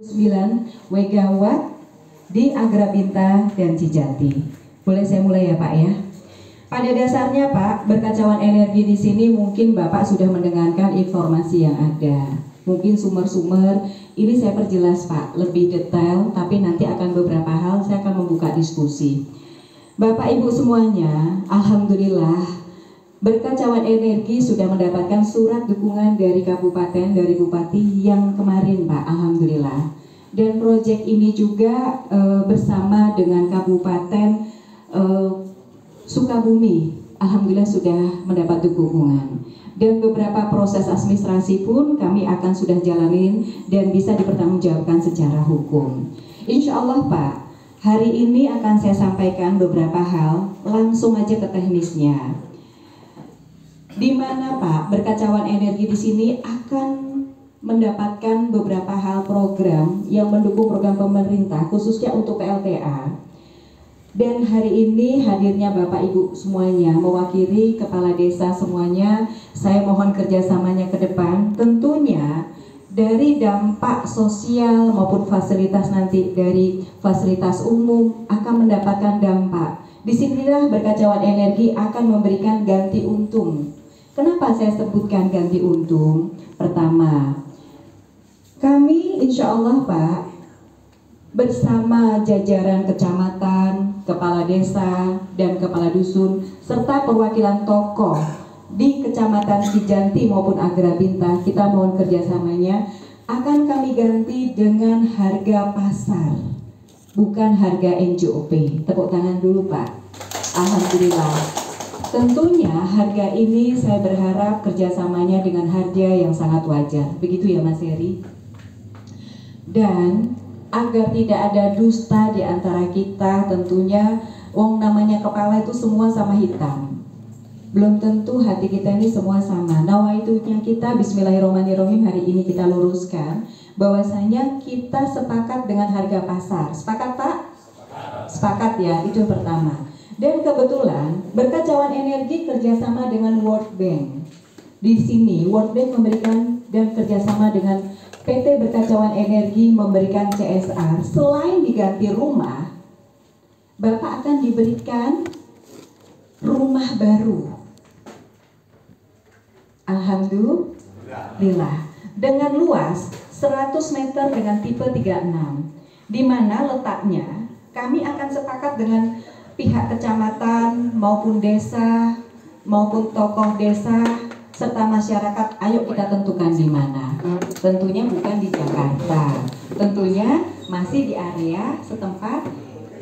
9 megawatt di Agrabinta dan Cijati. Boleh saya mulai ya Pak ya? Pada dasarnya Pak, berkacauan energi di sini mungkin Bapak sudah mendengarkan informasi yang ada. Mungkin sumber-sumber ini saya perjelas Pak, lebih detail, tapi nanti akan beberapa hal saya akan membuka diskusi. Bapak Ibu semuanya, alhamdulillah berkacauan energi sudah mendapatkan surat dukungan dari kabupaten, dari bupati yang kemarin Pak, alhamdulillah. Dan proyek ini juga bersama dengan kabupaten Sukabumi, alhamdulillah sudah mendapat dukungan. Dan beberapa proses administrasi pun kami akan sudah jalanin dan bisa dipertanggungjawabkan secara hukum. Insya Allah Pak, hari ini akan saya sampaikan beberapa hal, langsung aja ke teknisnya. Di mana Pak, berkacauan energi di sini akan mendapatkan beberapa hal program yang mendukung program pemerintah khususnya untuk PLTA. Dan hari ini hadirnya Bapak Ibu semuanya mewakili kepala desa semuanya, saya mohon kerjasamanya ke depan. Tentunya dari dampak sosial maupun fasilitas nanti dari fasilitas umum akan mendapatkan dampak. Disinilah berkacauan energi akan memberikan ganti untung. Kenapa saya sebutkan ganti untung? Pertama, kami insya Allah Pak bersama jajaran kecamatan, kepala desa, dan kepala dusun, serta perwakilan tokoh di kecamatan Cijati maupun Agrabinta, kita mohon kerjasamanya, akan kami ganti dengan harga pasar, bukan harga NJOP. Tepuk tangan dulu Pak. Alhamdulillah. Tentunya harga ini saya berharap kerjasamanya dengan harga yang sangat wajar. Begitu ya Mas Heri? Dan agar tidak ada dusta di antara kita, tentunya namanya kepala itu semua sama hitam. Belum tentu hati kita ini semua sama. Nawaitunya kita, bismillahirrahmanirrahim, hari ini kita luruskan bahwasanya kita sepakat dengan harga pasar. Sepakat Pak? Sepakat ya, itu yang pertama. Dan kebetulan berkacauan energi kerjasama dengan World Bank. Di sini World Bank memberikan dan kerjasama dengan PT Berkacauan Energi memberikan CSR. Selain diganti rumah, Bapak akan diberikan rumah baru. Alhamdulillah. Dengan luas 100 meter dengan tipe 36. Di mana letaknya kami akan sepakat dengan pihak kecamatan maupun desa maupun tokoh desa serta masyarakat, ayo kita tentukan di mana. Tentunya bukan di Jakarta, tentunya masih di area setempat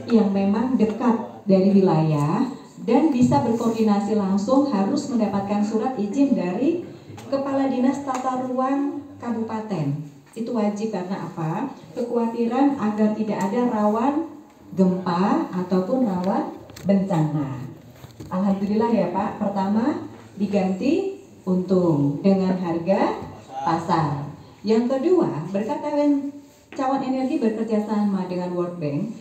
yang memang dekat dari wilayah dan bisa berkoordinasi langsung, harus mendapatkan surat izin dari Kepala Dinas Tata Ruang Kabupaten. Itu wajib karena apa? Kekhawatiran agar tidak ada rawan gempa ataupun rawan bencana. Alhamdulillah ya Pak, pertama diganti untung dengan harga pasar. Yang kedua, berkacauan energi bekerjasama dengan World Bank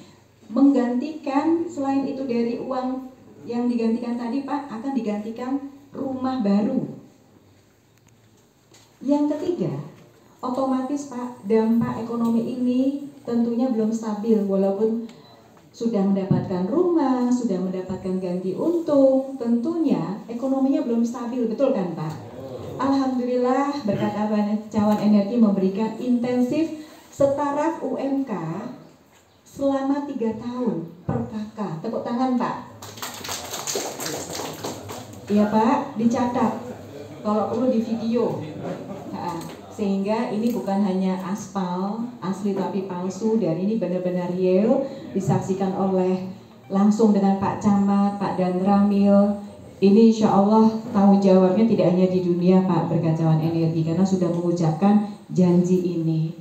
menggantikan, selain itu dari uang yang digantikan tadi Pak, akan digantikan rumah baru. Yang ketiga, otomatis Pak, dampak ekonomi ini tentunya belum stabil walaupun sudah mendapatkan rumah, sudah mendapatkan ganti untung, tentunya ekonominya belum stabil, betul kan Pak? Alhamdulillah berkacauan energi memberikan intensif setara UMK selama 3 tahun per kakak. Tepuk tangan Pak. Iya Pak, dicatat. Kalau perlu di video. Sehingga ini bukan hanya aspal asli tapi palsu, dan ini benar-benar real, disaksikan oleh langsung dengan Pak Camat, Pak Dan Ramil. Ini insya Allah tanggung jawabnya tidak hanya di dunia Pak berkacauan energi, karena sudah mengucapkan janji ini.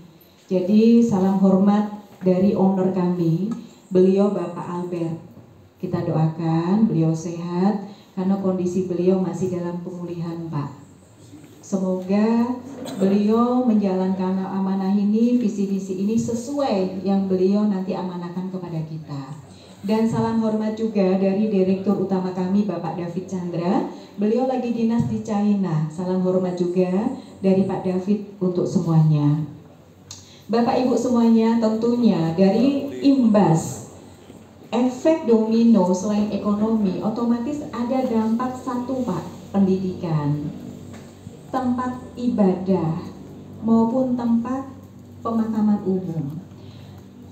Jadi salam hormat dari owner kami, beliau Bapak Albert. Kita doakan beliau sehat karena kondisi beliau masih dalam pemulihan Pak. Semoga beliau menjalankan amanah ini, visi-visi ini sesuai yang beliau nanti amanahkan kepada kita. Dan salam hormat juga dari Direktur Utama kami Bapak David Chandra. Beliau lagi dinas di China. Salam hormat juga dari Pak David untuk semuanya. Bapak Ibu semuanya, tentunya dari imbas efek domino selain ekonomi, otomatis ada dampak satu Pak, pendidikan, tempat ibadah maupun tempat pemakaman umum.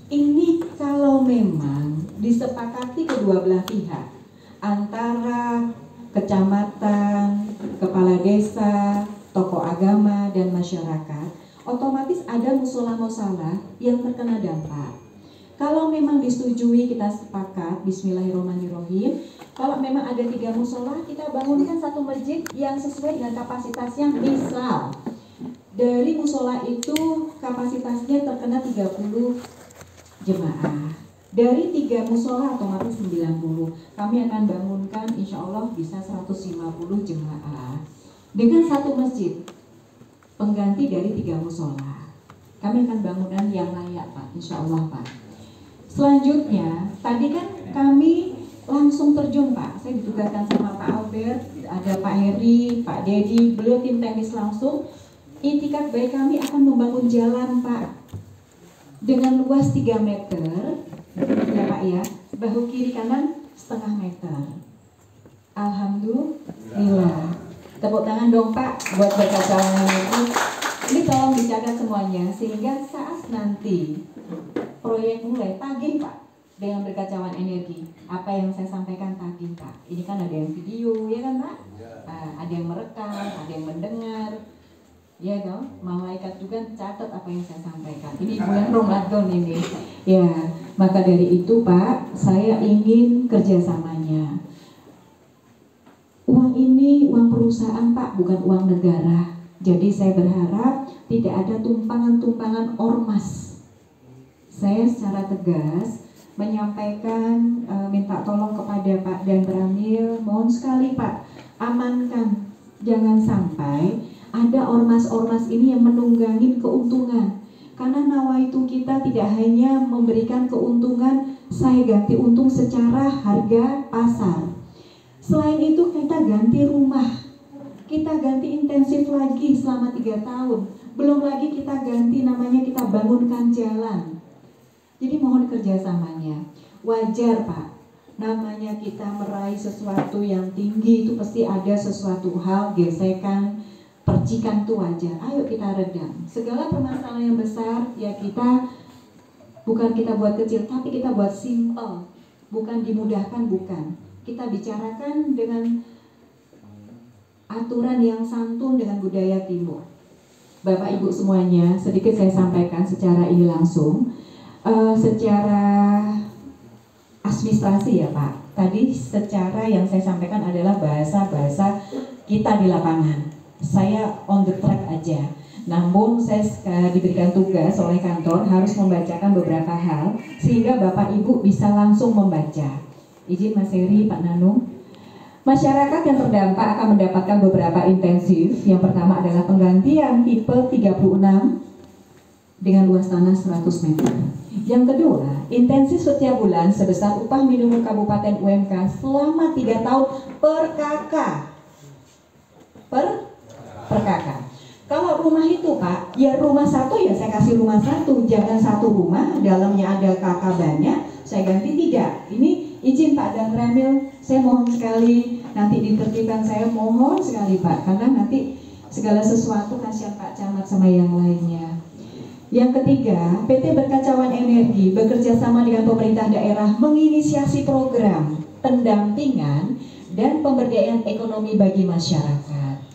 Ini kalau memang disepakati kedua belah pihak, antara kecamatan, kepala desa, tokoh agama, dan masyarakat, otomatis ada musola-musola yang terkena dampak. Kalau memang disetujui, kita sepakat, bismillahirrahmanirrahim, kalau memang ada 3 musola, kita bangunkan satu masjid yang sesuai dengan kapasitasnya. Misal, dari musola itu kapasitasnya terkena 30 jemaah. Dari 3 musola otomatis 90. Kami akan bangunkan insya Allah bisa 150 jemaah. Dengan satu masjid, pengganti dari 3 musola. Kami akan bangunkan yang layak Pak, insya Allah Pak. Selanjutnya, tadi kan kami langsung terjun Pak. Saya ditugaskan sama Pak Albert, ada Pak Heri, Pak Dedi, beliau tim teknis langsung. Intikat baik kami akan membangun jalan Pak, dengan luas 3 meter, ya Pak ya, bahu kiri kanan setengah meter. Alhamdulillah. Tepuk tangan dong Pak buat berkacauan ini. Ini tolong dicatat semuanya sehingga saat nanti proyek mulai tagih Pak dengan berkacauan energi. Apa yang saya sampaikan tagih Pak. Ini kan ada yang video ya kan Pak? Ada yang merekam, ada yang mendengar. Ya dong, malaikat juga catat apa yang saya sampaikan. Ini bulan Ramadan ini. Ya, maka dari itu Pak, saya ingin kerjasamanya. Uang ini uang perusahaan Pak, bukan uang negara. Jadi saya berharap tidak ada tumpangan-tumpangan ormas. Saya secara tegas menyampaikan, minta tolong kepada Pak Dan Ramil, mohon sekali Pak, amankan, jangan sampai ada ormas-ormas ini yang menunggangin keuntungan. Karena nawaitu kita tidak hanya memberikan keuntungan, saya ganti untung secara harga pasar. Selain itu kita ganti rumah, kita ganti intensif lagi selama 3 tahun. Belum lagi kita ganti namanya, kita bangunkan jalan. Jadi mohon kerjasamanya. Wajar Pak, namanya kita meraih sesuatu yang tinggi itu pasti ada sesuatu hal, gesekan, percikan itu wajar. Ayo kita redam. Segala permasalahan yang besar ya kita bukan kita buat kecil, tapi kita buat simple. Bukan dimudahkan, bukan. Kita bicarakan dengan aturan yang santun dengan budaya timur. Bapak Ibu semuanya, sedikit saya sampaikan secara ini langsung. Secara administrasi ya Pak. Tadi secara yang saya sampaikan adalah bahasa-bahasa kita di lapangan. Saya on the track aja. Namun saya diberikan tugas oleh kantor harus membacakan beberapa hal sehingga Bapak Ibu bisa langsung membaca. Izin Mas Heri, Pak Nanung. Masyarakat yang terdampak akan mendapatkan beberapa intensif. Yang pertama adalah penggantian tipe 36 dengan luas tanah 100 meter. Yang kedua, intensif setiap bulan sebesar upah minimum Kabupaten UMK selama 3 tahun per KK. Per KK. Kalau rumah itu Pak, ya rumah satu ya saya kasih rumah satu, jangan satu rumah dalamnya ada KK banyak, saya ganti tidak. Ini izin Pak Dan Ramil, saya mohon sekali nanti ditertibkan, saya mohon sekali Pak, karena nanti segala sesuatu kasihan Pak Camat sama yang lainnya. Yang ketiga, PT Berkacauan Energi bekerja sama dengan pemerintah daerah menginisiasi program pendampingan dan pemberdayaan ekonomi bagi masyarakat.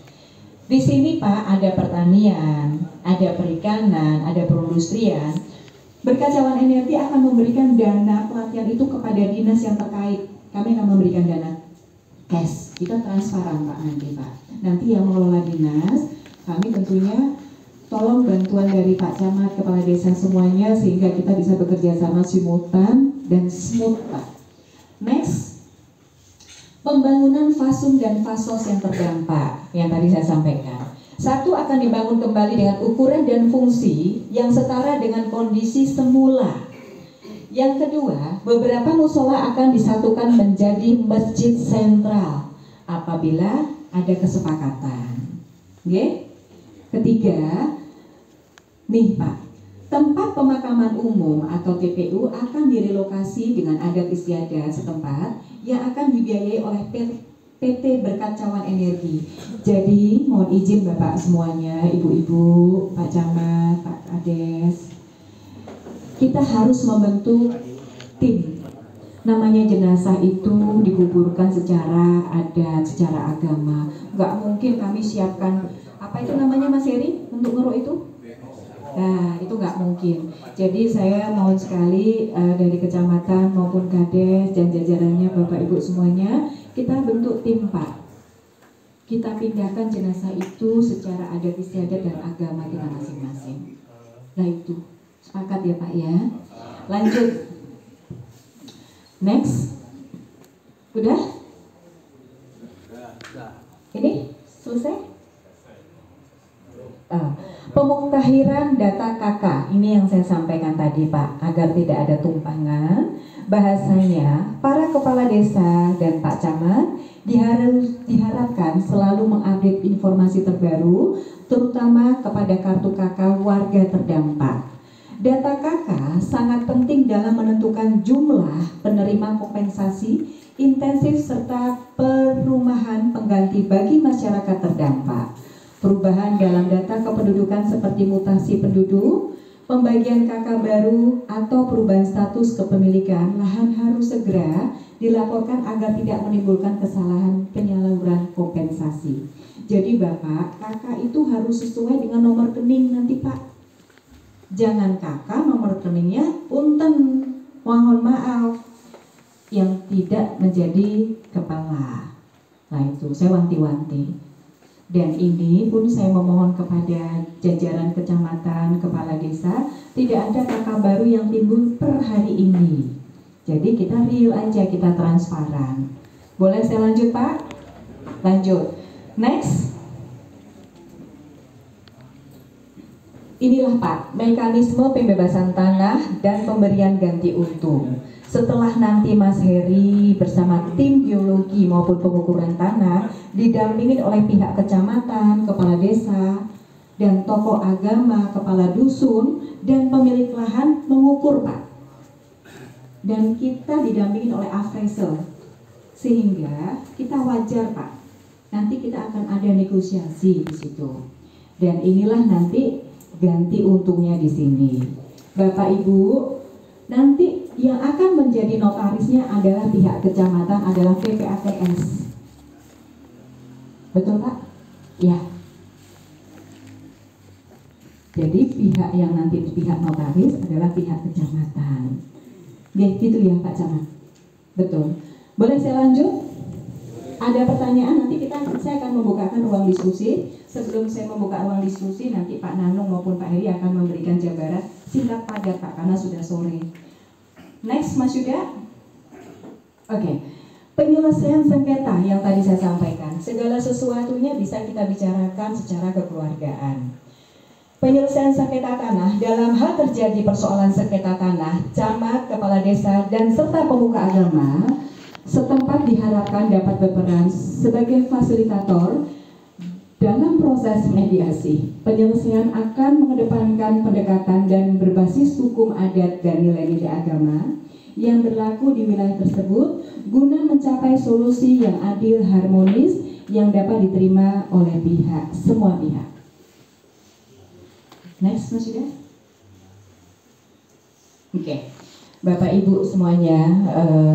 Di sini Pak ada pertanian, ada perikanan, ada perindustrian. Berkacauan Energi akan memberikan dana pelatihan itu kepada dinas yang terkait. Kami akan memberikan dana cash, kita transparan Pak nanti Pak. Nanti yang mengelola dinas, kami tentunya tolong bantuan dari Pak Camat, Kepala Desa semuanya sehingga kita bisa bekerja sama simultan dan smooth Pak. Next, pembangunan fasum dan fasos yang terdampak yang tadi saya sampaikan. Satu, akan dibangun kembali dengan ukuran dan fungsi yang setara dengan kondisi semula. Yang kedua, beberapa musola akan disatukan menjadi masjid sentral apabila ada kesepakatan. Oke? Ketiga, nih Pak, Tempat pemakaman umum atau TPU akan direlokasi dengan adat istiadat setempat yang akan dibiayai oleh PT Berkacauan Energi. Jadi mohon izin Bapak semuanya, Ibu-ibu, Pak Camat, Pak Kades, kita harus membentuk tim. Namanya jenazah itu dikuburkan secara adat, secara agama. Nggak mungkin kami siapkan, apa itu namanya Mas Heri untuk ngeruk itu? Nah, itu nggak mungkin. Jadi saya mohon sekali dari kecamatan maupun kades dan jajarannya Bapak Ibu semuanya, kita bentuk tim Pak. Kita pindahkan jenazah itu secara adat istiadat dan agama kita masing-masing. Nah itu, sepakat ya Pak ya. Lanjut. Next. Udah? Ini selesai? Pemuktahiran data KK, ini yang saya sampaikan tadi Pak, agar tidak ada tumpangan. Bahasanya para kepala desa dan Pak Camat diharapkan selalu mengupdate informasi terbaru, terutama kepada kartu KK warga terdampak. Data KK sangat penting dalam menentukan jumlah penerima kompensasi intensif serta perumahan pengganti bagi masyarakat terdampak. Perubahan dalam data kependudukan seperti mutasi penduduk, pembagian KK baru, atau perubahan status kepemilikan lahan harus segera dilaporkan agar tidak menimbulkan kesalahan penyaluran kompensasi. Jadi Bapak, KK itu harus sesuai dengan nomor rekening nanti Pak. Jangan KK nomor rekeningnya punten, mohon maaf, yang tidak menjadi kepala. Nah itu saya wanti-wanti. Dan ini pun saya memohon kepada jajaran kecamatan, kepala desa, tidak ada KK baru yang timbul per hari ini. Jadi kita real aja, kita transparan. Boleh saya lanjut Pak? Lanjut. Next. Inilah Pak, mekanisme pembebasan tanah dan pemberian ganti untung. Setelah nanti Mas Heri bersama tim geologi maupun pengukuran tanah didampingin oleh pihak kecamatan, kepala desa, dan tokoh agama, kepala dusun, dan pemilik lahan mengukur Pak. Dan kita didampingin oleh appraisal, sehingga kita wajar Pak. Nanti kita akan ada negosiasi di situ. Dan inilah nanti ganti untungnya di sini. Bapak Ibu, nanti yang akan menjadi notarisnya adalah pihak kecamatan, adalah PPATS. Betul Pak? Ya. Jadi pihak yang nanti pihak notaris adalah pihak kecamatan. Gitu ya Pak Camat? Betul. Boleh saya lanjut? Ada pertanyaan, nanti saya akan membukakan ruang diskusi. Sebelum saya membuka ruang diskusi, nanti Pak Nanung maupun Pak Heri akan memberikan jabaran. Singkat padat Pak, karena sudah sore. Next, Mas Yuda. Oke. Penyelesaian sengketa yang tadi saya sampaikan, segala sesuatunya bisa kita bicarakan secara kekeluargaan. Penyelesaian sengketa tanah, dalam hal terjadi persoalan sengketa tanah, camat, kepala desa, dan serta pemuka agama setempat diharapkan dapat berperan sebagai fasilitator dalam proses mediasi. Penyelesaian akan mengedepankan pendekatan dan berbasis hukum adat dan nilai-nilai agama yang berlaku di wilayah tersebut guna mencapai solusi yang adil, harmonis, yang dapat diterima oleh semua pihak. Next, Mas Yuda. Oke. Bapak Ibu semuanya,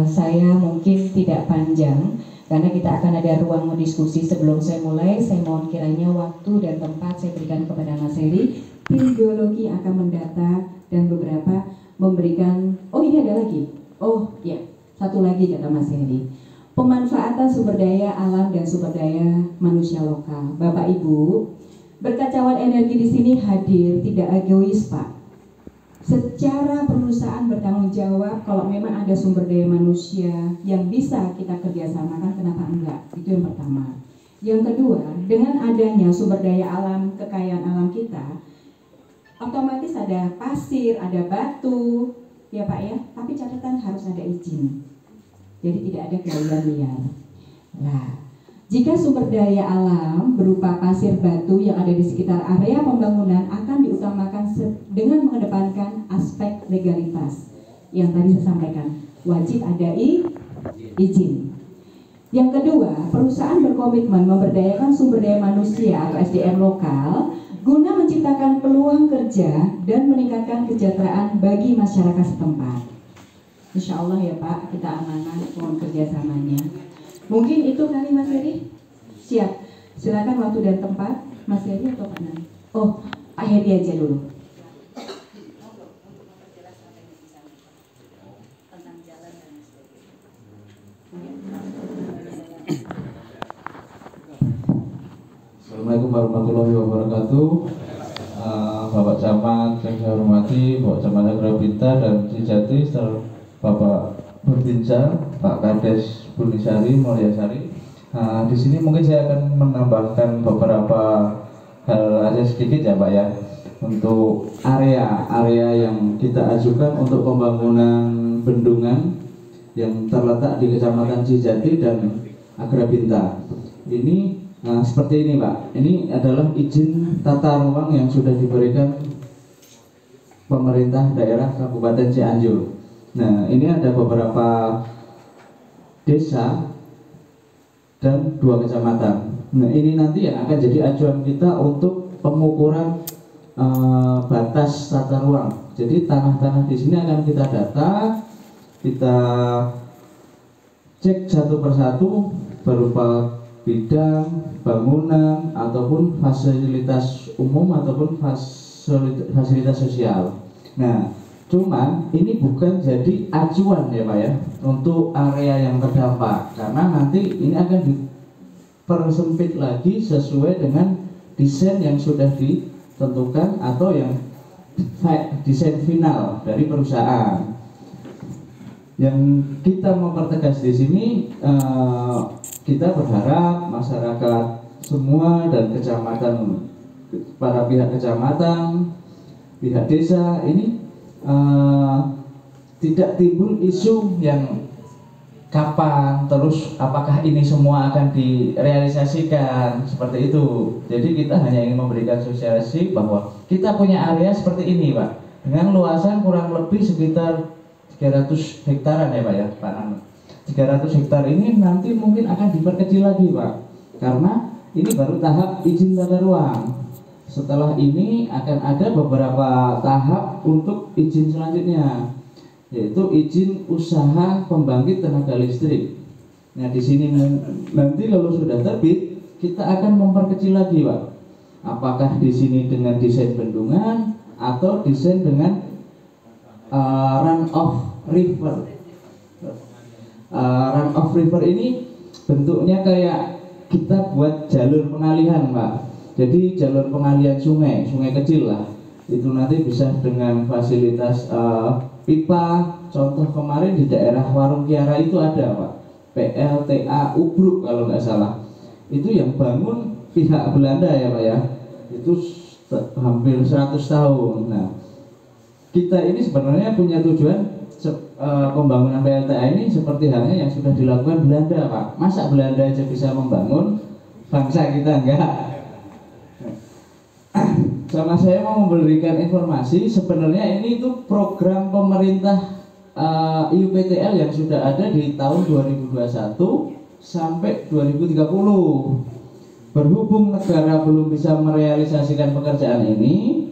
saya mungkin tidak panjang karena kita akan ada ruang diskusi. Sebelum saya mulai, saya mohon kiranya waktu dan tempat saya berikan kepada Mas Heri. Tim geologi akan mendata dan beberapa memberikan, oh ini ada lagi, oh ya, satu lagi kata Mas Heri. Pemanfaatan sumber daya alam dan sumber daya manusia lokal. Bapak Ibu, Berkacauan Energi di sini hadir tidak egois Pak. Secara perusahaan bertanggung jawab, kalau memang ada sumber daya manusia yang bisa kita kerjasamakan, kenapa enggak? Itu yang pertama. Yang kedua, dengan adanya sumber daya alam, kekayaan alam kita, otomatis ada pasir, ada batu, ya Pak ya, tapi catatan harus ada izin. Jadi tidak ada galian liar. Nah, jika sumber daya alam berupa pasir batu yang ada di sekitar area pembangunan akan diutamakan dengan mengedepankan aspek legalitas yang tadi saya sampaikan, wajib ada izin. Yang kedua, perusahaan berkomitmen memberdayakan sumber daya manusia atau SDM lokal guna menciptakan peluang kerja dan meningkatkan kesejahteraan bagi masyarakat setempat. Insya Allah ya Pak, kita amanah mohon kerjasamanya. Mungkin itu kali Mas Heri. Siap, silakan waktu dan tempat Mas Heri atau Pak Nan. Oh, Pak Heri aja dulu. Assalamualaikum warahmatullahi wabarakatuh. Bapak Camat yang saya hormati, Bapak Camat Agrabinta dan Cijati, Bapak Berbincang, Pak Kades Bunisari Mulyasari. Di sini mungkin saya akan menambahkan beberapa hal aja sedikit ya Pak ya, untuk area yang kita ajukan untuk pembangunan bendungan yang terletak di Kecamatan Cijati dan Agrabinta. Ini seperti ini Pak, ini adalah izin tata ruang yang sudah diberikan pemerintah daerah Kabupaten Cianjur. Nah, ini ada beberapa desa dan 2 kecamatan. Nah, ini nanti yang akan jadi acuan kita untuk pengukuran batas tata ruang. Jadi tanah-tanah di sini akan kita data, kita cek satu persatu berupa bidang, bangunan, ataupun fasilitas umum ataupun fasilitas sosial. Nah, cuman ini bukan jadi acuan ya Pak ya untuk area yang terdampak, karena nanti ini akan dipersempit lagi sesuai dengan desain yang sudah ditentukan atau yang desain final dari perusahaan. Yang kita mau pertegas di sini, kita berharap masyarakat semua dan kecamatan, para pihak kecamatan, pihak desa ini tidak timbul isu yang kapan, terus apakah ini semua akan direalisasikan, seperti itu. Jadi kita hanya ingin memberikan sosialisasi bahwa kita punya area seperti ini Pak, dengan luasan kurang lebih sekitar 300 hektaran ya Pak ya, Pak Nano. 300 hektar ini nanti mungkin akan diperkecil lagi Pak, karena ini baru tahap izin tata ruang. Setelah ini akan ada beberapa tahap untuk izin selanjutnya, yaitu izin usaha pembangkit tenaga listrik. Nah, di sini nanti kalau sudah terbit, kita akan memperkecil lagi Pak. Apakah di sini dengan desain bendungan atau desain dengan run off river. Run off river ini bentuknya kayak kita buat jalur pengalihan Pak. Jadi jalur pengalihan sungai kecil lah. Itu nanti bisa dengan fasilitas pipa. Contoh kemarin di daerah Warung Kiara itu ada Pak, PLTA Ubruk kalau nggak salah. Itu yang bangun pihak Belanda ya Pak ya. Itu hampir 100 tahun. Nah, kita ini sebenarnya punya tujuan pembangunan PLTA ini seperti halnya yang sudah dilakukan Belanda Pak. Masa Belanda aja bisa membangun, bangsa kita enggak? Sama saya mau memberikan informasi, sebenarnya ini itu program pemerintah IUPTL yang sudah ada di tahun 2021 sampai 2030. Berhubung negara belum bisa merealisasikan pekerjaan ini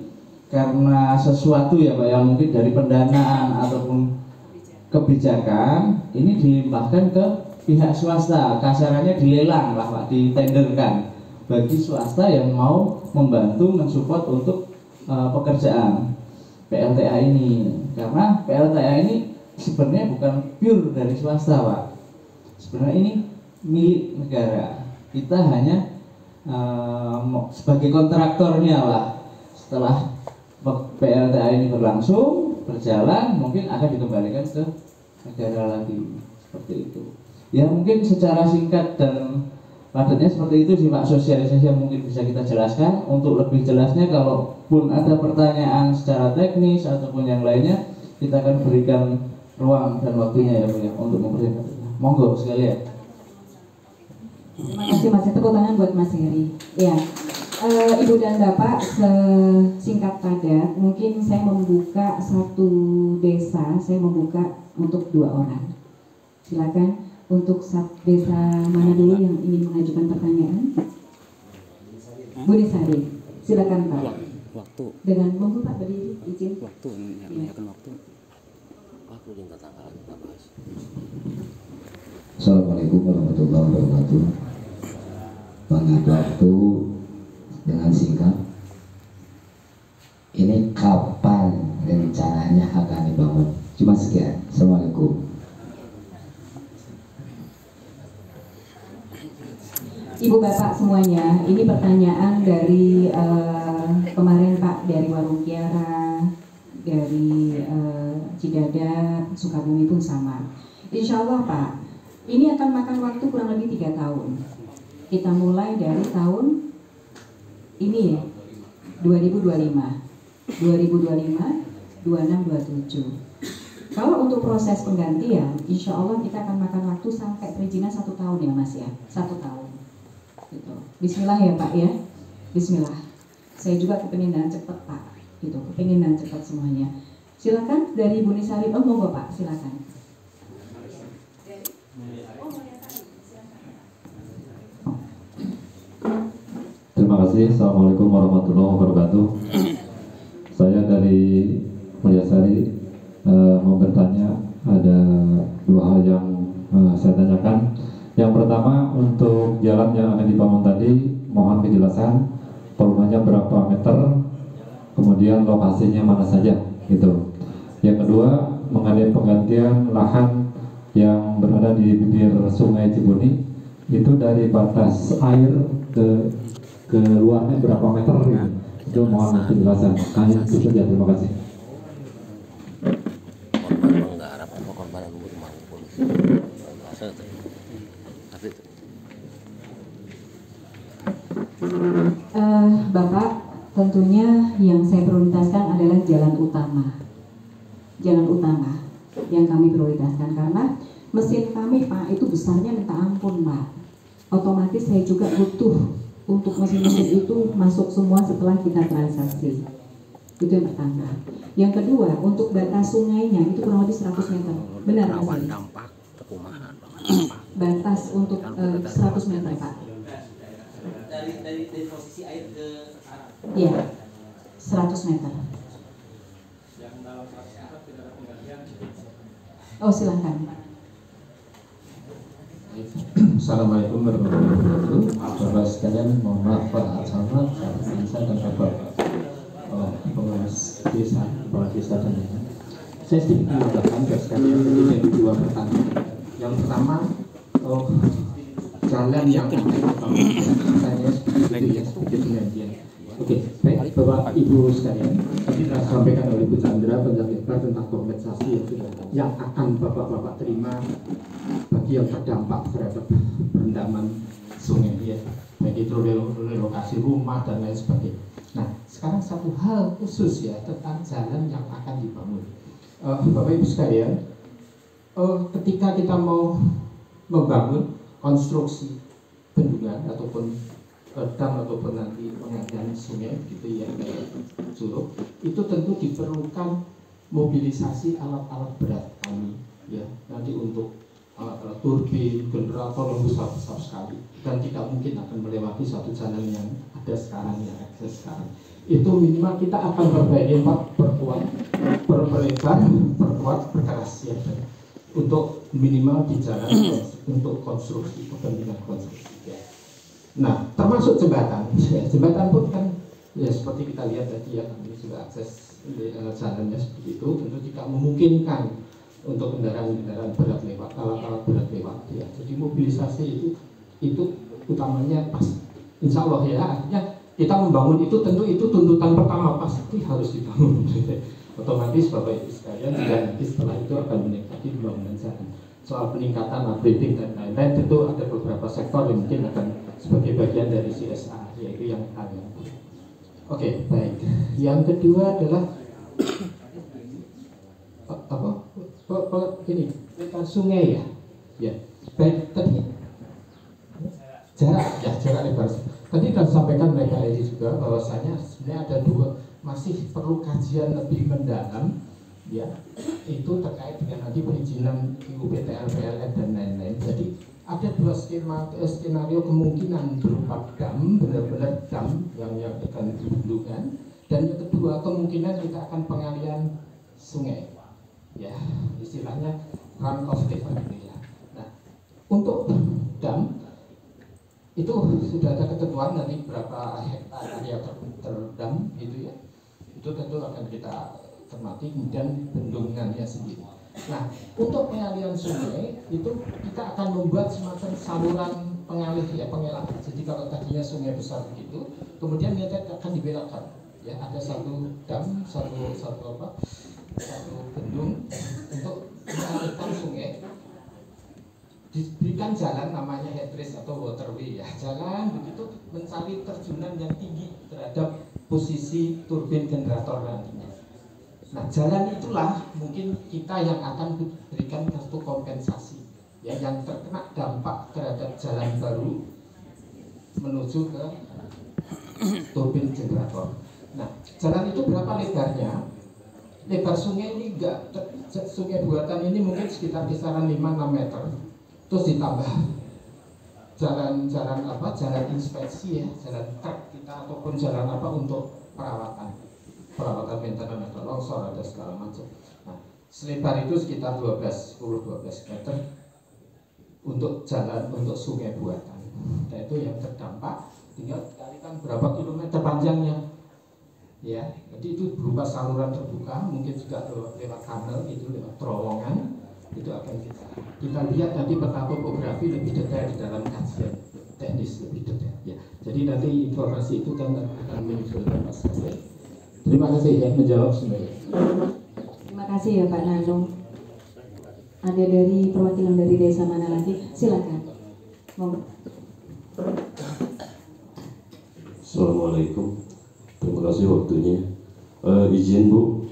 karena sesuatu ya Pak, yang mungkin dari pendanaan ataupun kebijakan, ini dilimpahkan ke pihak swasta, kasarannya dilelang lah Pak, ditenderkan bagi swasta yang mau membantu mensupport untuk pekerjaan PLTA ini. Karena PLTA ini sebenarnya bukan pure dari swasta Pak, sebenarnya ini milik negara. Kita hanya sebagai kontraktornya lah. Setelah PLTA ini berjalan, mungkin akan dikembalikan ke negara lagi, seperti itu. Ya mungkin secara singkat dan padatnya seperti itu sih Pak, sosialisasi yang mungkin bisa kita jelaskan. Untuk lebih jelasnya, kalaupun ada pertanyaan secara teknis ataupun yang lainnya, kita akan berikan ruang dan waktunya ya Pak ya, untuk mempersiapkan. Monggo sekalian. Terima kasih Mas, tepuk tangan buat Mas Heri. Ya, Ibu dan Bapak, singkat padat, mungkin saya membuka satu desa, saya membuka untuk 2 orang. Silakan untuk desa mana dulu yang ingin mengajukan pertanyaan? Bu Desari, silakan Pak. Waktu. Dengan monggo Pak berdiri, izin. Waktu, menanyakan waktu. Waktu yang katakan Pak Mas. Assalamualaikum warahmatullahi wabarakatuh. Banyak waktu dengan singkat. Ini kapan rencananya akan dibangun? Cuma sekian. Assalamualaikum. Ibu Bapak semuanya, ini pertanyaan dari kemarin Pak, dari Warung Kiara, dari Cidadap, Sukabumi pun sama. Insya Allah Pak, ini akan makan waktu kurang lebih 3 tahun. Kita mulai dari tahun ini ya, 2025, 26, 27. Kalau untuk proses penggantian, insya Allah kita akan makan waktu sampai perizinan 1 tahun ya Mas ya, 1 tahun. Gitu. Bismillah ya Pak ya, Bismillah. Saya juga kepinginan cepet Pak, gitu, kepinginan cepet semuanya. Silakan dari Bu Nisari, oh monggo Pak, silakan. Terima kasih. Assalamualaikum warahmatullahi wabarakatuh. Saya dari Mulyasari mau bertanya, ada 2 hal yang saya tanyakan. Yang pertama, untuk jalan yang akan dibangun tadi, mohon penjelasan volumenya berapa meter, kemudian lokasinya mana saja, gitu. Yang kedua, mengenai penggantian lahan yang berada di bibir Sungai Cibuni, itu dari batas air ke luarnya berapa meter, gitu. Itu mohon penjelasan. Hanya itu saja. Terima kasih. Korban menggarap apa korban yang rumah polisi. Bapak, tentunya yang saya prioritaskan adalah jalan utama. Jalan utama yang kami prioritaskan karena mesin kami Pak itu besarnya minta ampun Pak. Otomatis saya juga butuh untuk mesin-mesin itu masuk semua setelah kita transaksi. Itu yang pertama. Yang kedua, untuk batas sungainya itu kurang lebih 100 meter. Benar Mas? Rawan dampak kekumahan. Batas untuk 100 meter Pak. Dari posisi air ke arah. Iya, 100 meter. Yang dalam proses apa tidak ada penggantian? Oh silakan. Assalamualaikum warahmatullahi wabarakatuh. Bapak sekalian, mohon maaf Pak Alsamad, saya dan Bapak pengurus desa, kepala desa dan lain-lain. Saya sedikit menambahkan Bapak sekalian, jadi 2 pertanyaan. Yang pertama, jalan yang akan dibangun, saya sedikit penggantian. Oke, baik Bapak Ibu sekalian, tadi telah disampaikan oleh Bu Chandra panjang lebar tentang kompensasi yang akan Bapak-Bapak terima bagi yang terdampak terhadap perendaman sungai, ya, baik itu relokasi rumah dan lain sebagainya. Nah, sekarang satu hal khusus ya tentang jalan yang akan dibangun. Bapak Ibu sekalian, ketika kita mau membangun konstruksi bendungan ataupun dam ataupun nanti pengalihan sungai gitu ya, kayak curug, itu tentu diperlukan mobilisasi alat-alat berat kami ya, nanti untuk alat-alat turbin, generator yang besar-besar sekali dan tidak mungkin akan melewati satu jalan yang ada sekarang, yang akses sekarang. Itu minimal kita akan perkuat, perlebar, perkuat, perkeras ya, untuk minimal di jalan untuk konstruksi, kepentingan konstruksi ya. Nah, termasuk jembatan, ya, jembatan pun kan ya seperti kita lihat tadi ya, kami sudah akses jalannya seperti itu, tentu tidak memungkinkan untuk kendaraan-kendaraan berat lewat, alat-alat berat lewat ya. Jadi mobilisasi itu utamanya pas, insya Allah ya, artinya kita membangun itu tentu itu tuntutan pertama pasti harus dibangun. Otomatis Bapak Ibu sekalian juga nanti setelah itu akan menikmati pembangunan jalan. Soal peningkatan upgrading dan lain-lain tentu ada beberapa sektor yang mungkin akan sebagai bagian dari CSR, yaitu yang ada. Oke, baik. Yang kedua adalah ini sungai ya. Ya. Baik, tadi jarak lebar. Tadi sudah sampaikan oleh Pak Edi juga bahwasanya sebenarnya ada masih perlu kajian lebih mendalam, ya, itu terkait dengan nanti perizinan IUPTL, PLN dan lain-lain. Jadi ada dua skenario kemungkinan berupa dam, benar-benar dam yang akan dibendungkan, dan yang kedua kemungkinan kita akan pengalian sungai, ya, istilahnya run off river gitu ya. Nah, untuk dam itu sudah ada ketentuan nanti berapa hektar area terdam itu ya, itu tentu akan kita cermati, kemudian bendungannya sendiri. Nah, untuk pengalian sungai itu kita akan membuat semacam saluran pengalih ya, pengelah. Jadi kalau tadinya sungai besar begitu, kemudian kita akan dibelokkan ya, ada satu dam, satu bendung untuk mengalihkan sungai, diberikan jalan namanya headbridge atau waterway ya, jalan begitu mencari terjunan yang tinggi terhadap posisi turbin generator nantinya. Nah, jalan itulah mungkin kita yang akan berikan kartu kompensasi ya, yang terkena dampak terhadap jalan baru menuju ke turbin generator. Nah, jalan itu berapa lebarnya? Lebar sungai ini sungai buatan ini mungkin sekitar kisaran 5-6 meter. Terus ditambah jalan inspeksi ya, jalan truk kita ataupun jalan untuk perawatan maintenance, ada longsor, ada segala macam. Nah, selebar itu sekitar 10-12 meter untuk jalan untuk sungai buatan. Nah, itu yang terdampak, tinggal dikalikan berapa kilometer panjangnya. Ya, jadi itu berupa saluran terbuka, mungkin juga lewat kanal, itu lewat terowongan. Itu akan kita lihat nanti peta topografi lebih detail di dalam kajian teknis lebih detail ya. Jadi nanti informasi itu kan akan menunjukkan Mas Kasih. Terima kasih ya menjawab semuanya. Terima kasih ya Pak Nanung. Ada dari perwakilan dari desa mana lagi? Silakan. Assalamualaikum. Terima kasih waktunya. Izin Bu.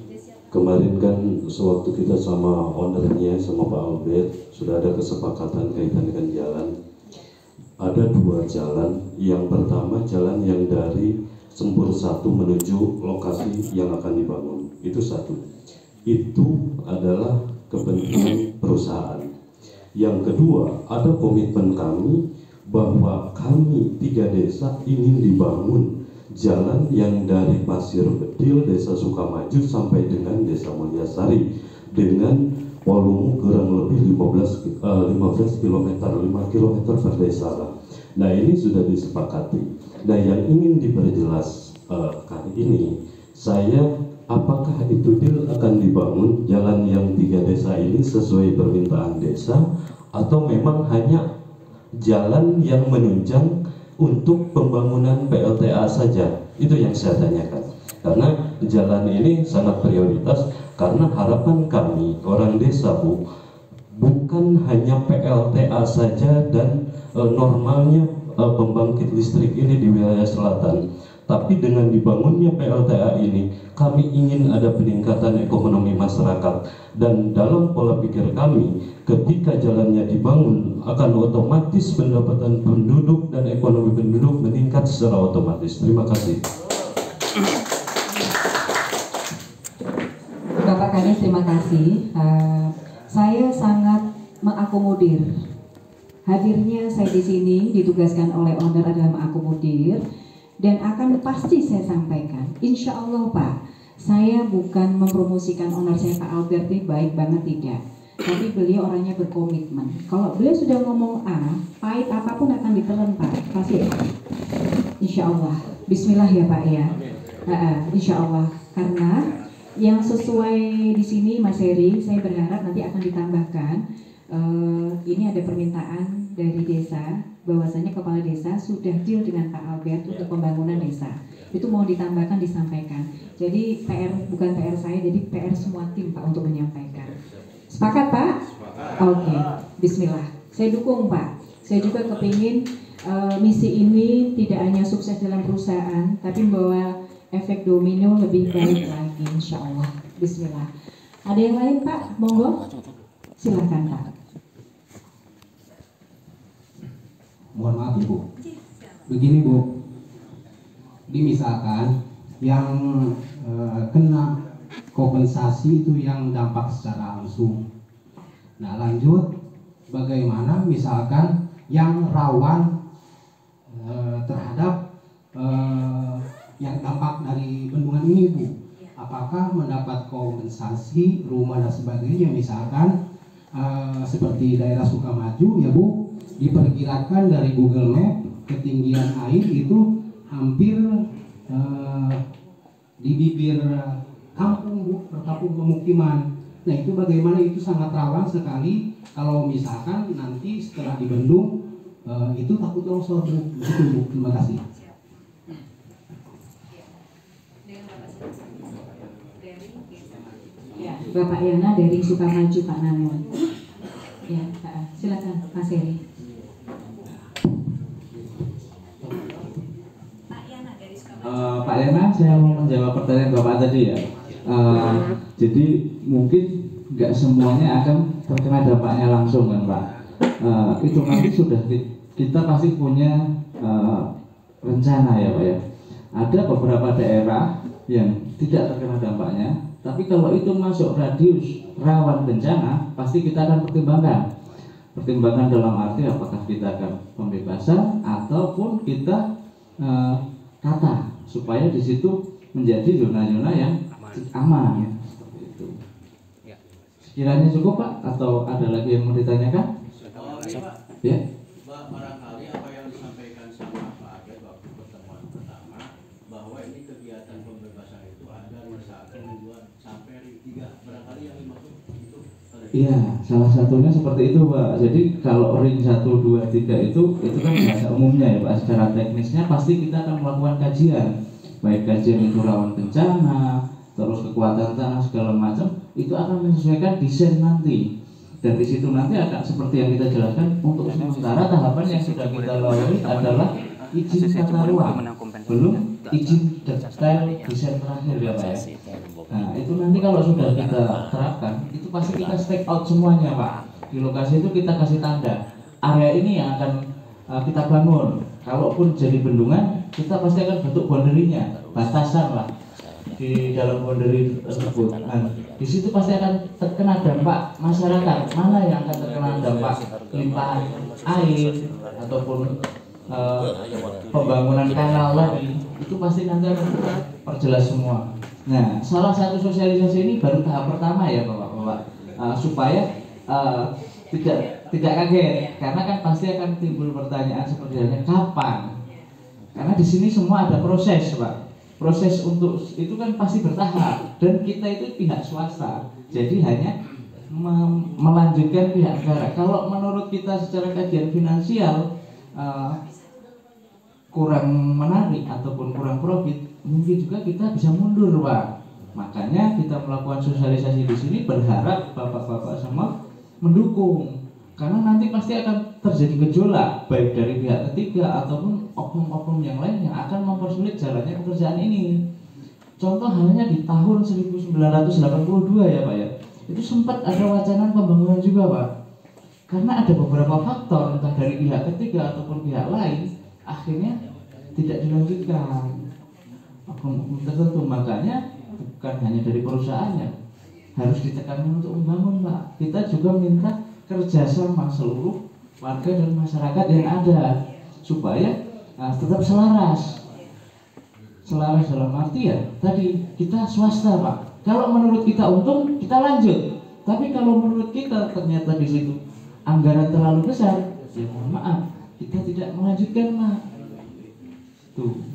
Kemarin kan sewaktu kita sama ownernya, sama Pak Albert, sudah ada kesepakatan kaitan dengan jalan. Ada 2 jalan. Yang pertama jalan yang dari Sempur 1 menuju lokasi yang akan dibangun. Itu satu. Itu adalah kepentingan perusahaan. Yang kedua, ada komitmen kami bahwa kami 3 desa ingin dibangun jalan yang dari Pasir Bedil, Desa Sukamaju sampai dengan Desa Mulyasari dengan volume kurang lebih 15 km, 5 km per desa. Nah, ini sudah disepakati. Nah, yang ingin diperjelas kali ini, saya apakah itu deal akan dibangun jalan yang 3 desa ini sesuai permintaan desa, atau memang hanya jalan yang menunjang untuk pembangunan PLTA saja? Itu yang saya tanyakan, karena jalan ini sangat prioritas, karena harapan kami orang desa Bu, bukan hanya PLTA saja dan normalnya pembangkit listrik ini di wilayah selatan, tapi dengan dibangunnya PLTA ini kami ingin ada peningkatan ekonomi masyarakat. Dan dalam pola pikir kami, ketika jalannya dibangun akan otomatis pendapatan penduduk dan ekonomi penduduk meningkat secara otomatis. Terima kasih. Bapak Kadis, terima kasih. Saya sangat mengakomodir hadirnya saya di sini, ditugaskan oleh owner adalah mengakomodir, dan akan pasti saya sampaikan. Insya Allah Pak, saya bukan mempromosikan owner saya Pak Albert ini baik banget, tidak. Tapi beliau orangnya berkomitmen. Kalau beliau sudah ngomong A, pahit apapun akan ditelan Pak, pasti. Insya Allah. Bismillah ya Pak ya. Insya Allah. Karena yang sesuai di sini Mas Heri, saya berharap nanti akan ditambahkan. Ini ada permintaan dari desa, bahwasanya kepala desa sudah deal dengan Pak Albert untuk pembangunan desa. Itu mau ditambahkan, disampaikan. Jadi bukan PR saya, jadi PR semua tim Pak untuk menyampaikan. Sepakat Pak? Oke. Bismillah. Saya dukung Pak. Saya juga kepingin misi ini tidak hanya sukses dalam perusahaan, tapi membawa efek domino lebih baik lagi, insya Allah. Bismillah. Ada yang lain Pak? Monggo. Silakan Pak. Mohon maaf Ibu. Begini Bu, dimisalkan yang kena kompensasi itu yang dampak secara langsung. Nah lanjut, bagaimana misalkan yang rawan terhadap yang dampak dari bendungan ini Bu, apakah mendapat kompensasi rumah dan sebagainya, misalkan seperti daerah Sukamaju ya Bu, diperkirakan dari Google Map ketinggian air itu hampir di bibir kampung Bu, perkampung pemukiman. Nah itu bagaimana, itu sangat rawan sekali kalau misalkan nanti setelah dibendung itu takut longsor Bu. Begitu Bu, terima kasih. Ya, Bapak Yana dari Sukamaju Pak Namun. Ya, silakan Mas Heri. Pak Yana, saya mau menjawab pertanyaan Bapak tadi ya. Jadi mungkin nggak semuanya akan terkena dampaknya langsung kan Pak. Itu nanti sudah kita pasti punya rencana ya Pak ya. Ada beberapa daerah yang tidak terkena dampaknya, tapi kalau itu masuk radius rawan bencana, pasti kita akan pertimbangkan. Pertimbangan dalam arti apakah kita akan pembebasan ataupun kita tata supaya di situ menjadi zona-zona yang aman. Seperti itu. Sekiranya cukup Pak, atau ada lagi yang mau ditanyakan? Ya. Barangkali apa yang disampaikan sama Pak Abed waktu pertemuan pertama, bahwa ini kegiatan pembebasan itu ada misalkan 2 sampai 3, barangkali yang dimaksud itu. Iya, salah satunya seperti itu Pak. Jadi kalau ring 1, 2, 3 itu kan bahasa umumnya ya Pak. Secara teknisnya pasti kita akan melakukan kajian, baik kajian itu rawan bencana, terus kekuatan tanah segala macam, itu akan menyesuaikan desain nanti. Dan di situ nanti akan seperti yang kita jelaskan, untuk sementara tahapan yang sudah kita lalui adalah izin tata ruang, belum izin detail desain terakhir ya Pak ya. Nah itu nanti kalau sudah kita terapkan, itu pasti kita stake out semuanya Pak. Di lokasi itu kita kasih tanda, area ini yang akan kita bangun. Kalaupun jadi bendungan, kita pasti akan bentuk boundary-nya, batasan lah di dalam boundary tersebut. Nah, di situ pasti akan terkena dampak masyarakat, mana yang akan terkena dampak limpahan air ataupun pembangunan kanal lagi, itu pasti nanti akan perjelas semua. Nah, salah satu sosialisasi ini baru tahap pertama ya Bapak-bapak, supaya tidak kaget, karena kan pasti akan timbul pertanyaan seperti ini, kapan? Karena di sini semua ada proses Pak. Proses untuk itu kan pasti bertahap, dan kita itu pihak swasta, jadi hanya melanjutkan pihak negara. Kalau menurut kita secara kajian finansial kurang menarik ataupun kurang profit, mungkin juga kita bisa mundur Pak. Makanya kita melakukan sosialisasi di sini, berharap bapak-bapak semua mendukung, karena nanti pasti akan terjadi gejolak baik dari pihak ketiga ataupun oknum-oknum yang lain yang akan mempersulit jalannya pekerjaan ini. Contoh halnya di tahun 1982 ya Pak ya, itu sempat ada wacana pembangunan juga Pak, karena ada beberapa faktor entah dari pihak ketiga ataupun pihak lain, akhirnya tidak dilanjutkan oknum tertentu. Makanya bukan hanya dari perusahaannya harus ditekankan untuk membangun Pak, kita juga minta kerjasama seluruh warga dan masyarakat yang ada supaya tetap selaras dalam arti ya tadi kita swasta Pak. Kalau menurut kita untung kita lanjut, tapi kalau menurut kita ternyata di situ anggaran terlalu besar, ya mohon maaf kita tidak melanjutkan Pak. Tuh,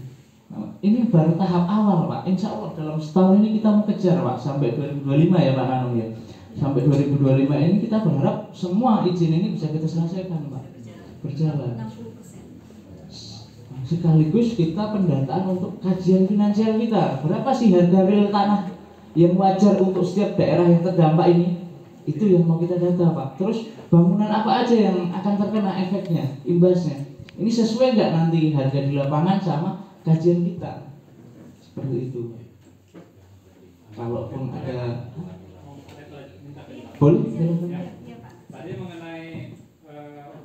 ini baru tahap awal Pak. Insya Allah dalam setahun ini kita mau kejar Pak sampai 2025 ya Pak Nanung ya. Sampai 2025 ini kita berharap semua izin ini bisa kita selesaikan Pak, berjalan. Sekaligus kita pendataan untuk kajian finansial kita, berapa sih harga real tanah yang wajar untuk setiap daerah yang terdampak ini, itu yang mau kita data Pak. Terus bangunan apa aja yang akan terkena efeknya, imbasnya, ini sesuai nggak nanti harga di lapangan sama kajian kita, seperti itu. Kalaupun ada boleh? Tadi mengenai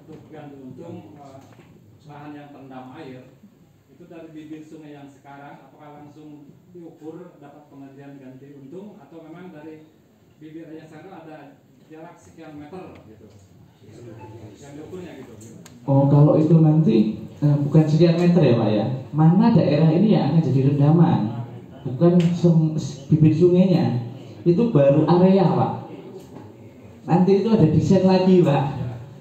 untuk yang diuntung lahan yang terendam air, itu itu dari bibir sungai yang sekarang, apakah langsung diukur dapat pengertian ganti untung atau memang dari bibir yang sekarang ada jarak sekian meter gitu yang diukurnya gitu? Oh, kalau itu nanti bukan sekian meter ya Pak ya, mana daerah ini yang akan jadi rendaman, bukan bibir sungainya, itu baru area Pak. Nanti itu ada desain lagi Pak.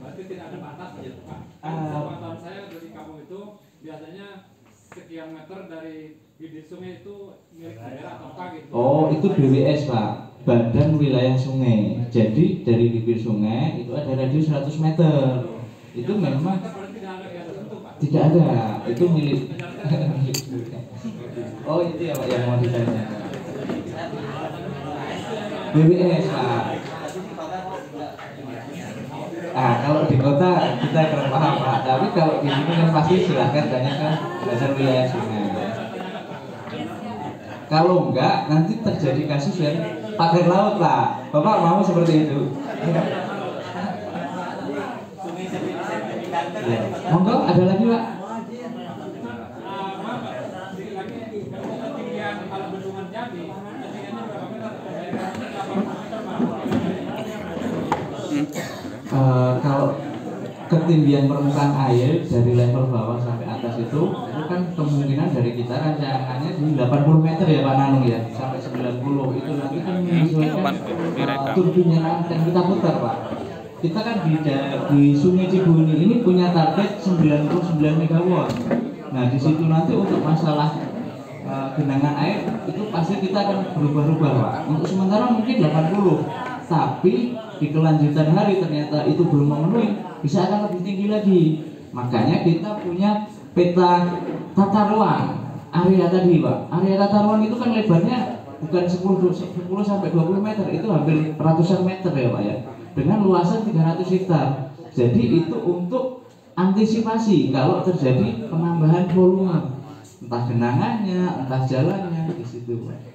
Berarti tidak ada batas ya Pak? Pengetahuan saya dari kampung itu biasanya sekian meter dari bibir sungai itu milik daerah atau apa gitu? Oh, itu BWS Pak, Badan Wilayah Sungai. Jadi dari bibir sungai itu ada radius 100 meter. Itu memang tidak ada, itu milik. Oh, itu ya Pak yang mau ditanya. BWS Pak. Nah, kalau di kota kita kurang paham Pak, tapi kalau di sini kan pasti silahkan tanyakan Badan Wilayah Sungai. Kalau enggak, nanti terjadi kasus yang pagar laut Pak. Bapak mau seperti itu? Ya. Monggo, ada lagi Pak? Kalau ketinggian permukaan air dari level bawah sampai atas itu kan kemungkinan dari kita rancangannya di 80 meter ya Pak Nanung ya, sampai 90 itu nanti kan menyesuaikan turbinnya yang kita putar Pak. Kita kan di Sungai Cibuni ini punya target 99 MW. Nah di situ nanti untuk masalah genangan air itu pasti kita akan berubah-ubah Pak. Untuk sementara mungkin 80. Tapi di kelanjutan hari ternyata itu belum memenuhi, bisa akan lebih tinggi lagi. Makanya kita punya peta tata ruang area tadi Pak. Area tata ruang itu kan lebarnya bukan 10 sampai 20 meter, itu hampir ratusan meter ya Pak ya, dengan luasan 300 hektar. Jadi itu untuk antisipasi kalau terjadi penambahan volume, entah genangannya, entah jalannya di situ Pak.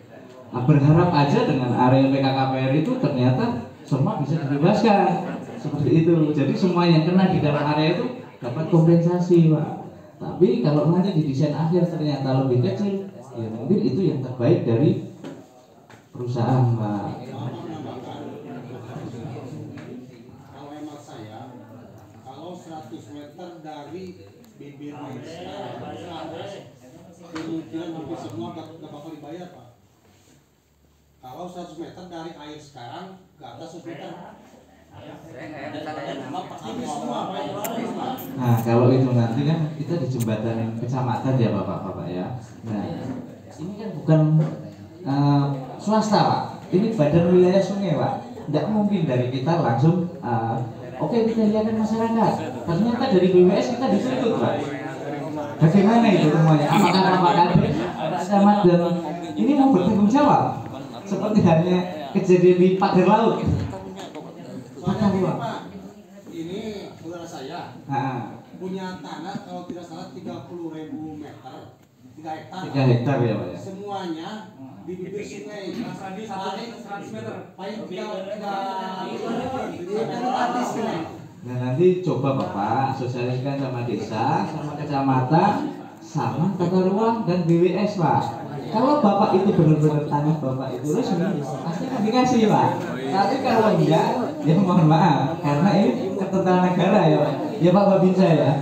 Nah, berharap aja dengan area PKKPR itu ternyata semua bisa dibebaskan seperti itu. Jadi semua yang kena di dalam area itu dapat kompensasi Pak. Tapi kalau nanti di desain akhir ternyata lebih kecil, ya mungkin itu yang terbaik dari perusahaan Pak. Kalau hemat saya, kalau 100 meter dari bibir kemungkinan hampir semua gak bakal dibayar Pak. Kalau 100 meter dari air sekarang ke atas 100 meter. Nah kalau itu nanti kan kita di jembatan kecamatan ya Bapak-Bapak ya. Nah ini kan bukan swasta Pak, ini Badan Wilayah Sungai Pak. Tidak mungkin dari kita langsung oke, kita lihatkan masyarakat. Ternyata dari BWS kita dituntut Pak. Bagaimana itu semuanya? Apakah Bapak Kadek, Pak Camat dan ini mau bertanggung jawab? Seperti halnya kejadian di pagar laut. Soalnya ini Pak, ini saudara saya punya tanah kalau tidak salah 30.000 meter, 3 hektar. 3 hektar ya Pak ya. Semuanya di bibir sungai. Paling 100 meter. Paling 3 Nah nanti coba Bapak sosialisasikan sama desa, sama kecamatan, sama tata ruang dan BWS Pak. Kalau Bapak itu benar-benar tanah Bapak itu resmi, pasti akan dikasih Pak. Tapi kalau enggak, ya mohon maaf, karena ini ketentuan negara ya Pak. Ya Pak Babinsa ya.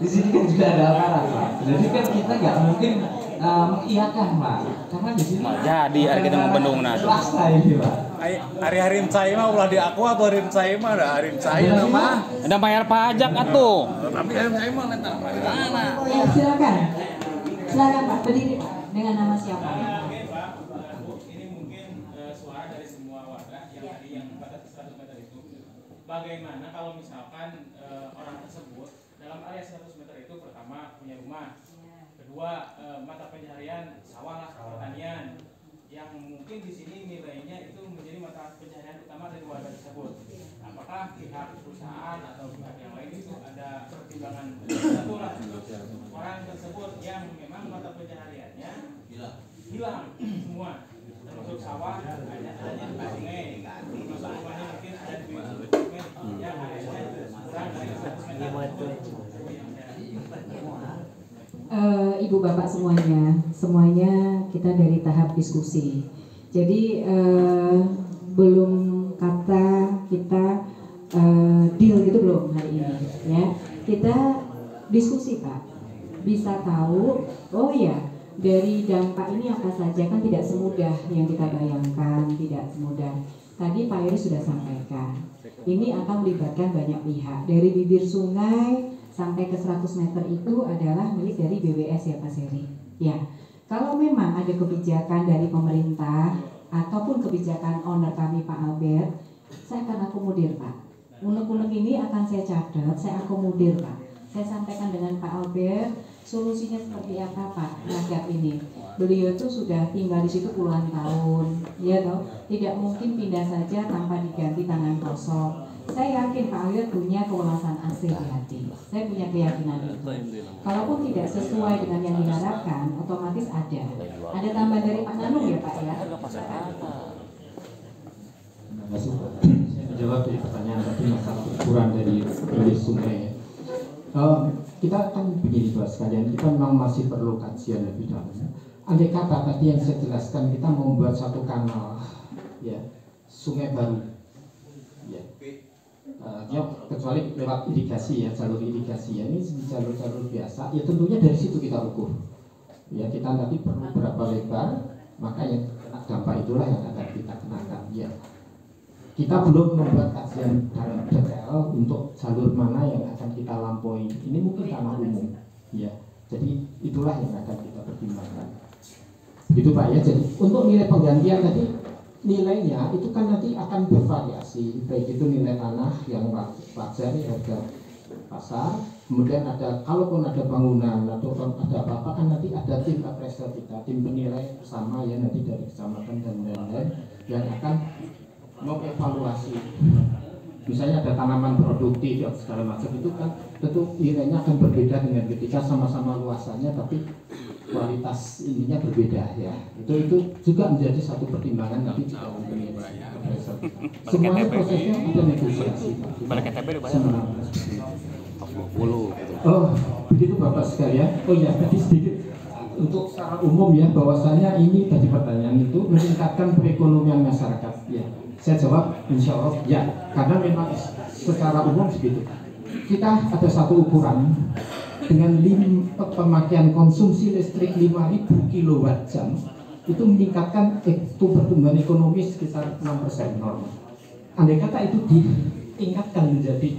Di sini kan juga ada aparat Pak. Jadi kan kita nggak mungkin mengiyakan Pak. Karena di sini jadi hari kita mau bendung nado. Swasta ini Pak. Hari-hari saya mah ulah di aku atau hari saya mah ada hari saya mah. Ada bayar pajak atuh. Tapi hari saya mah letak mana? Ya silakan. Silakan Pak, berdiri Pak. Dengan nama siapa? Ini mungkin suara dari semua warga yang tadi yang batas 100 meter itu. Bagaimana kalau misalkan orang tersebut dalam area 100 meter itu pertama punya rumah, kedua mata pencaharian sawah lah, pertanian, yang mungkin di sini nilainya itu menjadi mata pencaharian utama dari warga tersebut. Apakah pihak perusahaan atau pihak yang lain itu ada pertimbangan tertentu lah orang tersebut yang memang mata pencahariannya hilang semua, termasuk sawah hanya sungai, termasuk rumahnya mungkin ada di sungai yang areanya kurang dari 100 meter. Ibu Bapak semuanya kita dari tahap diskusi. Jadi belum kata kita deal gitu belum hari ini ya. Kita diskusi Pak, bisa tahu oh ya dari dampak ini apa saja, kan tidak semudah yang kita bayangkan, tidak semudah. Tadi Pak Heri sudah sampaikan, ini akan melibatkan banyak pihak. Dari bibir sungai sampai ke 100 meter itu adalah milik dari BWS ya Pak Heri. Ya, kalau memang ada kebijakan dari pemerintah ataupun kebijakan owner kami Pak Albert, saya akan akomodir Pak. Unek-unek ini akan saya catat, saya akomodir Pak. Saya sampaikan dengan Pak Albert, solusinya seperti apa Pak terhadap ini. Beliau tuh sudah tinggal di situ puluhan tahun, ya toh, tidak mungkin pindah saja tanpa diganti tangan kosong. Saya yakin Pak Albert punya keulasan asli di hati. Saya punya keyakinan itu. Kalaupun tidak sesuai dengan yang diharapkan, otomatis ada. Ada tambahan dari Pak Nanung ya Pak ya? Masih menjawab dari pertanyaan tadi masalah ukuran dari bibir sungai. Kita kan begini Bapak sekalian, kita memang masih perlu kajian lebih dahulu. Andai kata tadi yang saya jelaskan, kita mau membuat satu kanal, ya, sungai baru, ya, kecuali lewat irigasi ya, jalur irigasi ya, ini jalur-jalur biasa, ya tentunya dari situ kita ukur, ya kita nanti perlu berapa lebar, maka yang dampak itulah yang akan kita kenakan, ya. Kita belum membuat kajian dalam detail untuk jalur mana yang akan kita lampaui. Ini mungkin tanah umum, ya. Jadi itulah yang akan kita pertimbangkan. Begitu Pak ya. Jadi untuk nilai penggantian tadi nilainya itu kan nanti akan bervariasi. Baik itu nilai tanah yang wajar ya, harga pasar. Kemudian ada kalaupun ada bangunan atau ada apa-apa kan nanti ada tim appraisal kita, tim penilai bersama ya nanti dari kecamatan dan lain-lain yang akan mengevaluasi. Misalnya ada tanaman produktif dan segala macam itu kan tentu nilainya akan berbeda dengan ketika sama-sama luasannya tapi kualitas ininya berbeda ya. Itu juga menjadi satu pertimbangan nanti jika mempunyai appraisal. Semuanya prosesnya ada negosiasi. Oh, begitu Bapak sekalian. Oh ya, tadi sedikit untuk secara umum ya bahwasanya ini tadi pertanyaan itu meningkatkan perekonomian masyarakat ya. Saya jawab insya Allah ya, karena memang secara umum begitu. Kita ada satu ukuran dengan pemakaian konsumsi listrik 5.000 kWh itu meningkatkan pertumbuhan ekonomi sekitar 6% normal. Andai kata itu ditingkatkan menjadi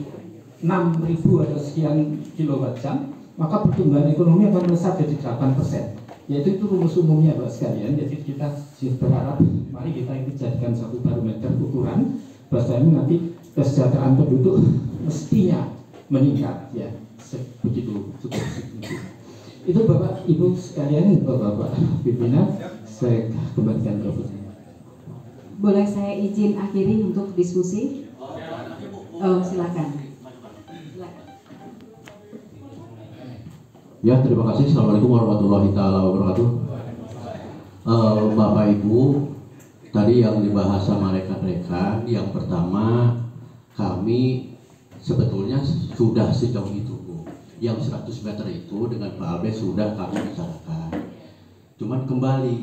6.000 atau sekian kilowatjam, maka pertumbuhan ekonomi akan melesat jadi 8%. Yaitu itu rumus umumnya Bapak sekalian. Jadi kita berharap mari kita itu jadikan satu barometer ukuran bahwasanya nanti kesejahteraan penduduk mestinya meningkat ya, begitu cukup signifikan. Itu Bapak Ibu sekalian, Bapak pimpinan, saya kembalikan ke Bapak. Boleh saya izin akhiri untuk diskusi? Silakan. Ya, terima kasih. Assalamualaikum warahmatullahi wabarakatuh. Bapak Ibu, tadi yang dibahas sama rekan-rekan, yang pertama kami sebetulnya sudah sejauh itu Bu. Yang 100 meter itu dengan Pak Albert sudah kami bicarakan. Cuman kembali,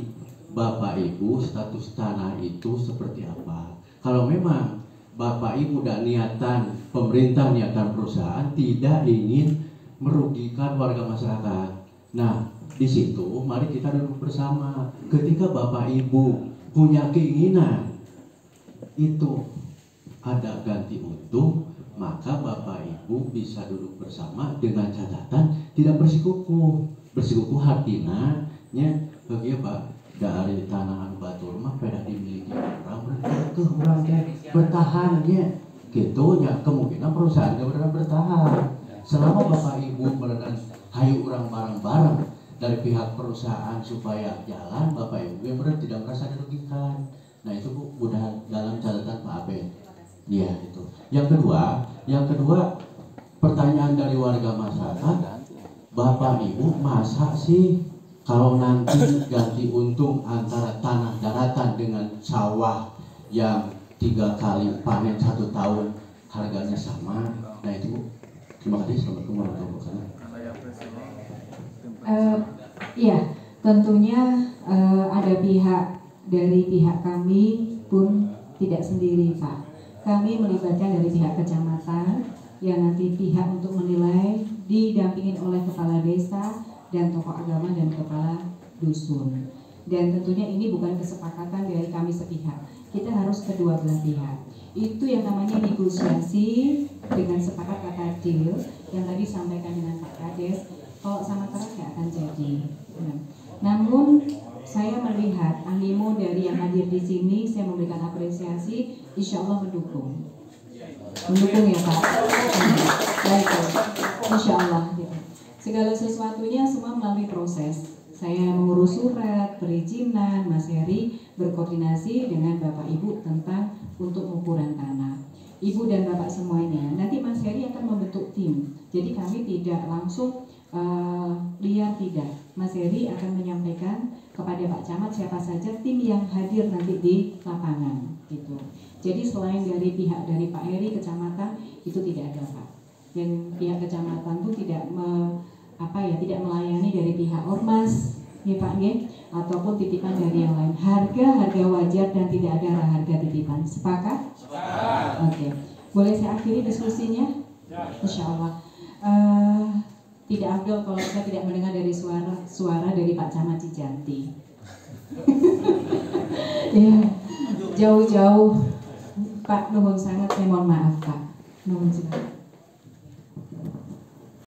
Bapak Ibu status tanah itu seperti apa? Kalau memang Bapak Ibu dan niatan pemerintah, niatan perusahaan tidak ingin merugikan warga masyarakat. Nah, di situ mari kita duduk bersama. Ketika Bapak Ibu punya keinginan itu ada ganti untung, maka Bapak Ibu bisa duduk bersama dengan catatan tidak bersikukuh. Bersikukuh artinya bagi Pak dari tanah batur mah pada dimiliki orang bertahan ya. Gitu ya, kemungkinan perusahaan benar bertahan. Selama Bapak Ibu berenang hayu orang bareng-bareng dari pihak perusahaan supaya jalan, Bapak Ibu yang benar tidak merasa dirugikan. Nah itu Bu, udah dalam catatan Pak Abed. Iya itu. Yang kedua pertanyaan dari warga masyarakat, Bapak Ibu masa sih kalau nanti ganti untung antara tanah daratan dengan sawah yang 3 kali panen 1 tahun harganya sama? Nah itu Bu. Terima kasih. Assalamualaikum warahmatullahi wabarakatuh. Iya, tentunya ada dari pihak kami pun tidak sendiri Pak. Kami melibatkan dari pihak kecamatan yang nanti pihak untuk menilai didampingin oleh kepala desa dan tokoh agama dan kepala dusun. Dan tentunya ini bukan kesepakatan dari kami sepihak. Kita harus kedua belah pihak. Itu yang namanya negosiasi dengan sepakat kata deal yang tadi sampaikan dengan Pak Kades. Kalau sama terang nggak akan jadi. Namun saya melihat animo dari yang hadir di sini, saya memberikan apresiasi, insya Allah mendukung ya Pak. Baik, insya Allah. Segala sesuatunya semua melalui proses. Saya mengurus surat, perizinan, Mas Heri berkoordinasi dengan Bapak Ibu tentang untuk ukuran tanah. Ibu dan Bapak semuanya, nanti Mas Heri akan membentuk tim. Jadi kami tidak langsung liar tidak. Mas Heri akan menyampaikan kepada Pak Camat siapa saja tim yang hadir nanti di lapangan gitu. Jadi selain dari pihak dari Pak Heri kecamatan itu tidak ada Pak. Dan pihak kecamatan itu tidak tidak melayani dari pihak ormas ya Pak nggih ataupun titipan dari yang lain. Harga wajar dan tidak ada harga titipan. Sepakat? Oke. Boleh saya akhiri diskusinya? Insya Allah. Tidak afdol kalau saya tidak mendengar dari suara dari Pak Camat Cijanti. Ya, jauh-jauh Pak, nuhun sangat, saya mohon maaf Pak. Nuhun sangat.